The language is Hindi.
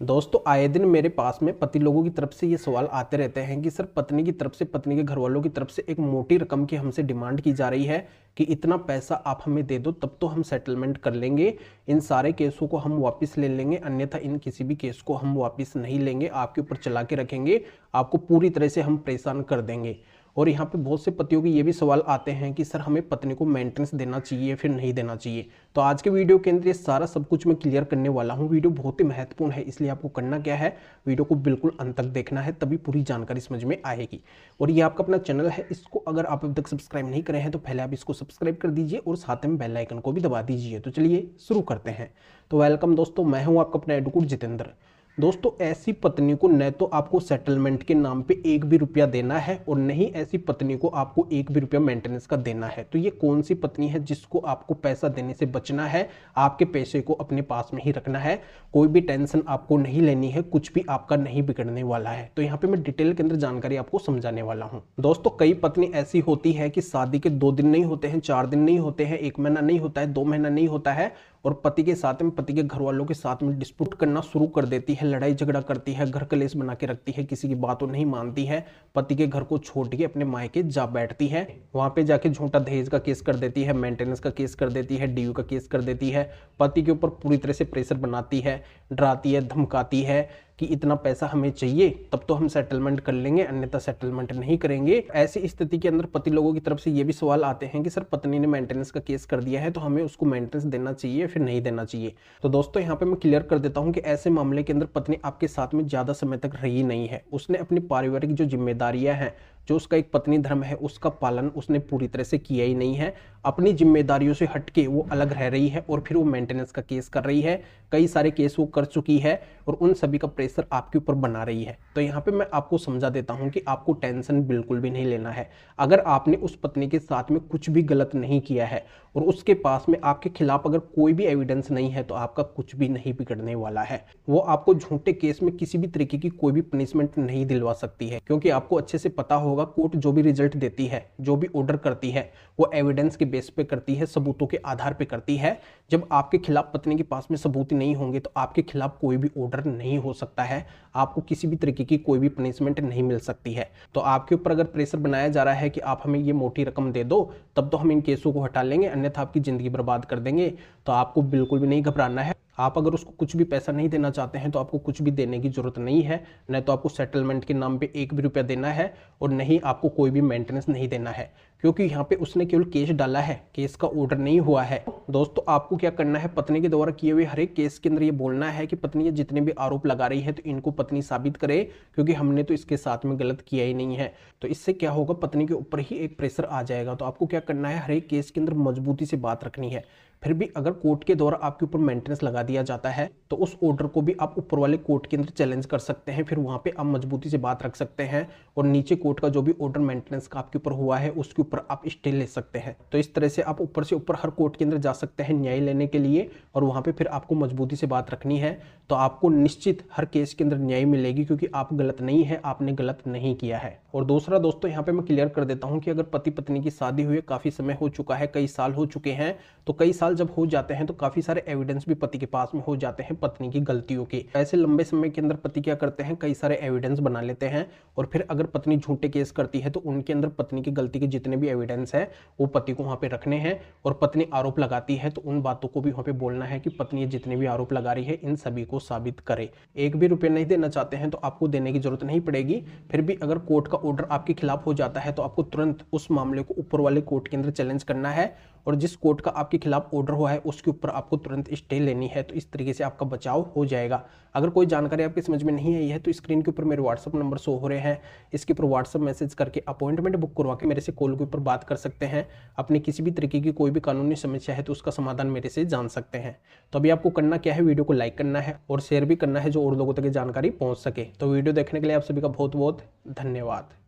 दोस्तों आए दिन मेरे पास में पति लोगों की तरफ से ये सवाल आते रहते हैं कि सर पत्नी की तरफ से, पत्नी के घर वालों की तरफ से एक मोटी रकम की हमसे डिमांड की जा रही है कि इतना पैसा आप हमें दे दो तब तो हम सेटलमेंट कर लेंगे, इन सारे केसों को हम वापस ले लेंगे, अन्यथा इन किसी भी केस को हम वापस नहीं लेंगे, आपके ऊपर चला के रखेंगे, आपको पूरी तरह से हम परेशान कर देंगे। और यहाँ पे बहुत से पतियों के ये भी सवाल आते हैं कि सर हमें पत्नी को मेंटेनेंस देना चाहिए फिर नहीं देना चाहिए। तो आज के वीडियो के अंदर ये सारा सब कुछ मैं क्लियर करने वाला हूँ। वीडियो बहुत ही महत्वपूर्ण है, इसलिए आपको करना क्या है, वीडियो को बिल्कुल अंत तक देखना है, तभी पूरी जानकारी समझ में आएगी। और ये आपका अपना चैनल है, इसको अगर आप अभी तक सब्सक्राइब नहीं करे हैं तो पहले आप इसको सब्सक्राइब कर दीजिए और साथ में बेल आइकन को भी दबा दीजिए। तो चलिए शुरू करते हैं। तो वेलकम दोस्तों, मैं हूँ आपका अपना एडवोकेट जितेंद्र। दोस्तों ऐसी पत्नी को न तो आपको सेटलमेंट के नाम पे एक भी रुपया देना है और नहीं ऐसी पत्नी को आपको एक भी रुपया मेंटेनेंस का देना है। तो ये कौन सी पत्नी है जिसको आपको पैसा देने से बचना है, आपके पैसे को अपने पास में ही रखना है, कोई भी टेंशन आपको नहीं लेनी है, कुछ भी आपका नहीं बिगड़ने वाला है। तो यहाँ पे मैं डिटेल के अंदर जानकारी आपको समझाने वाला हूँ। दोस्तों कई पत्नी ऐसी होती है कि शादी के 2 दिन नहीं होते हैं, 4 दिन नहीं होते हैं, 1 महीना नहीं होता है, 2 महीना नहीं होता है और पति के साथ में, पति के घर वालों के साथ में डिस्प्यूट करना शुरू कर देती है, लड़ाई झगड़ा करती है, घर कलेश बना के रखती है, किसी की बातों नहीं मानती है, पति के घर को छोड़ के अपने मायके जा बैठती है, वहां पे जाके झूठा दहेज का केस कर देती है, मेंटेनेंस का केस कर देती है, डीयू का केस कर देती है, पति के ऊपर पूरी तरह से प्रेशर बनाती है, डराती है, धमकाती है कि इतना पैसा हमें चाहिए तब तो हम सेटलमेंट कर लेंगे, अन्यथा सेटलमेंट नहीं करेंगे। ऐसी स्थिति के अंदर पति लोगों की तरफ से ये भी सवाल आते हैं कि सर पत्नी ने मेंटेनेंस का केस कर दिया है तो हमें उसको मेंटेनेंस देना चाहिए फिर नहीं देना चाहिए। तो दोस्तों यहाँ पे मैं क्लियर कर देता हूँ कि ऐसे मामले के अंदर पत्नी आपके साथ में ज्यादा समय तक रही नहीं है, उसने अपनी पारिवारिक जो जिम्मेदारियां हैं, जो उसका एक पत्नी धर्म है, उसका पालन उसने पूरी तरह से किया ही नहीं है, अपनी जिम्मेदारियों से हटके वो अलग रह रही है और फिर वो मेंटेनेंस का केस कर रही है, कई सारे केस वो कर चुकी है और उन सभी का प्रेशर आपके ऊपर बना रही है। तो यहाँ पे मैं आपको समझा देता हूँ कि आपको टेंशन बिल्कुल भी नहीं लेना है। अगर आपने उस पत्नी के साथ में कुछ भी गलत नहीं किया है और उसके पास में आपके खिलाफ अगर कोई भी एविडेंस नहीं है तो आपका कुछ भी नहीं बिगड़ने वाला है। वो आपको झूठे केस में किसी भी तरीके की कोई भी पनिशमेंट नहीं दिलवा सकती है, क्योंकि आपको अच्छे से पता होगा कोर्ट जो भी रिजल्ट देती है, जो भी ऑर्डर करती है, वो एविडेंस के बेस पे करती है, सबूतों के आधार पे करती है। जब आपके खिलाफ पत्नी के पास में सबूत नहीं होंगे तो आपके खिलाफ कोई भी ऑर्डर नहीं हो सकता है, आपको किसी भी तरीके की कोई भी पनिशमेंट नहीं मिल सकती है। तो आपके ऊपर अगर प्रेशर बनाया जा रहा है कि आप हमें ये मोटी रकम दे दो तब तो हम इन केसों को हटा लेंगे, अन्यथा आपकी जिंदगी बर्बाद कर देंगे, तो आपको बिल्कुल भी नहीं घबराना है। आप अगर उसको कुछ भी पैसा नहीं देना चाहते हैं तो आपको कुछ भी देने की जरूरत नहीं है, न तो आपको सेटलमेंट के नाम पे एक भी रुपया देना है और नहीं आपको कोई भी मेंटेनेंस नहीं देना है, क्योंकि यहाँ पे उसने केवल केस डाला है, केस का ऑर्डर नहीं हुआ है। दोस्तों आपको क्या करना है, पत्नी के द्वारा किए हुए हर एक केस के अंदर ये बोलना है कि पत्नी ये जितने भी आरोप लगा रही है तो इनको पत्नी साबित करे, क्योंकि हमने तो इसके साथ में गलत किया ही नहीं है। तो इससे क्या होगा, पत्नी के ऊपर ही एक प्रेशर आ जाएगा। तो आपको क्या करना है, हर एक केस के अंदर मजबूती से बात रखनी है। फिर भी अगर कोर्ट के द्वारा आपके ऊपर मेंटेनेंस लगा दिया जाता है तो उस ऑर्डर को भी आप ऊपर वाले कोर्ट के अंदर चैलेंज कर सकते हैं, फिर वहां पे आप मजबूती से बात रख सकते हैं और नीचे कोर्ट का जो भी ऑर्डर मेंटेनेंस का आपके ऊपर हुआ है उसके ऊपर आप स्टे ले सकते हैं। तो इस तरह से आप ऊपर से ऊपर हर कोर्ट के अंदर जा सकते हैं न्याय लेने के लिए, और वहां पे फिर आपको मजबूती से बात रखनी है तो आपको निश्चित हर केस के अंदर न्याय मिलेगी, क्योंकि आप गलत नहीं है, आपने गलत नहीं किया है। और दूसरा दोस्तों यहाँ पे मैं क्लियर कर देता हूँ कि अगर पति पत्नी की शादी हुई काफी समय हो चुका है, कई साल हो चुके हैं, तो कई साल जब हो जाते हैं तो काफी सारे एविडेंस भी पति के पास में हो जाते हैं पत्नी की गलतियों के। ऐसे लंबे समय के अंदर पति क्या करते हैं, कई सारे एविडेंस बना लेते हैं और फिर अगर पत्नी झूठे केस करती है तो उनके अंदर पत्नी की गलती के जितने भी एविडेंस है वो पति को वहां पे रखने हैं, और पत्नी आरोप लगाती है तो उन बातों को भी वहां पे बोलना है कि पत्नी जितने भी आरोप लगा रही है इन सभी को साबित करे। एक भी रुपया नहीं देना चाहते हैं तो आपको देने की जरूरत नहीं पड़ेगी। फिर भी अगर कोर्ट का ऑर्डर आपके खिलाफ हो जाता है तो आपको तुरंत उस मामले को ऊपर वाले कोर्ट के अंदर चैलेंज करना है, और जिस कोर्ट का आपके खिलाफ ऑर्डर हुआ है उसके ऊपर आपको तुरंत स्टे लेनी है। तो इस तरीके से आपका बचाव हो जाएगा। अगर कोई जानकारी आपकी समझ में नहीं आई है तो स्क्रीन के ऊपर मेरे व्हाट्सअप नंबर शो हो रहे हैं, इसके ऊपर व्हाट्सअप मैसेज करके अपॉइंटमेंट बुक करवा के मेरे से कॉल के ऊपर बात कर सकते हैं। अपनी किसी भी तरीके की कोई भी कानूनी समस्या है तो उसका समाधान मेरे से जान सकते हैं। तो अभी आपको करना क्या है, वीडियो को लाइक करना है और शेयर भी करना है जो और लोगों तक जानकारी पहुंच सके। तो वीडियो देखने के लिए आप सभी का बहुत बहुत धन्यवाद।